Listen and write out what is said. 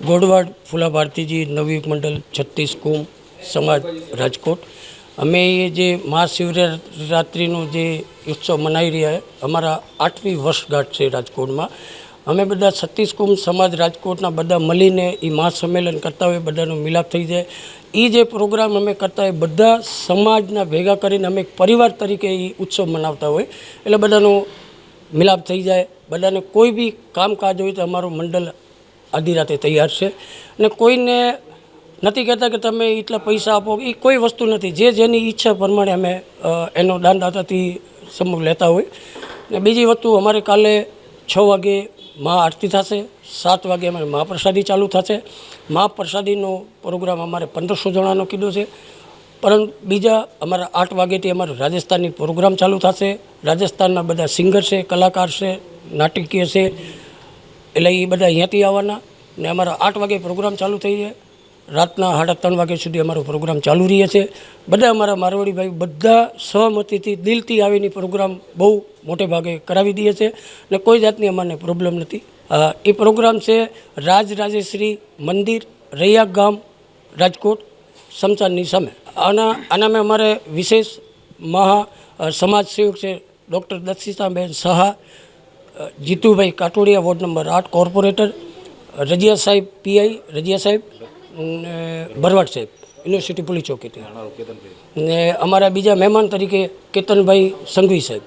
ગોડવાડ ફૂલા ભારતીજી નવયુગ મંડળ 36 કુમ સમાજ રાજકોટ। અમે એ જે મહાશિવરાત્રિનો જે ઉત્સવ મનાવી રહ્યા છે, અમારા 8મી વર્ષગાંઠ છે રાજકોટમાં। અમે બધા 36 કુમ સમાજ રાજકોટના બધા મળીને એ મહાસંમેલન કરતા હોય, બધાનો મિલાપ થઈ જાય। એ જે પ્રોગ્રામ અમે કરતા હોય, બધા સમાજના ભેગા કરીને અમે પરિવાર તરીકે એ ઉત્સવ મનાવતા હોય, એટલે બધાનો મિલાપ થઈ જાય। બધાને કોઈ બી કામકાજ હોય તો અમારું મંડળ આધી રાતે તૈયાર છે। અને કોઈને નથી કહેતા કે તમે એટલા પૈસા આપો, એ કોઈ વસ્તુ નથી। જે જેની ઈચ્છા પ્રમાણે અમે એનો દાનદાતાથી સમૂહ લેતા હોય। ને બીજી વસ્તુ, અમારે કાલે 6 વાગે મહા આરતી થશે, 7 વાગે અમારે મહાપ્રસાદી ચાલુ થશે। મહાપ્રસાદીનો પ્રોગ્રામ અમારે 1500 જણાનો કીધો છે। પરંતુ બીજા અમારા 8 વાગ્યાથી અમારો રાજસ્થાનની પ્રોગ્રામ ચાલુ થશે। રાજસ્થાનના બધા સિંગર છે, કલાકાર છે, નાટકીય છે, એટલે એ બધા અહીંયાથી આવવાના। ને અમારા 8 વાગે પ્રોગ્રામ ચાલુ થઈ જાય, રાતના 3:30 વાગ્યા સુધી અમારો પ્રોગ્રામ ચાલુ રહે છે। બધા અમારા મારવાડી ભાઈ બધા સહમતિથી દિલથી આવીને પ્રોગ્રામ બહુ મોટે ભાગે કરાવી દે છે, ને કોઈ જાતની અમારે પ્રોબ્લેમ નથી। એ પ્રોગ્રામ છે રાજરાજેશ્રી મંદિર, રૈયા ગામ, રાજકોટ, શમશાનની સામે। આનામાં અમારે વિશેષ સમાજ સેવક છે doctor Dakshitaben Saha, Jitubhai Katodiya, ward number 8 corporator, Razia સાહેબ પીઆઈ, રજિયા સાહેબ, ભરવાડ સાહેબ, યુનિવર્સિટી પોલીસ ચોકીથી, ને અમારા બીજા મહેમાન તરીકે કેતનભાઈ સંઘવી સાહેબ।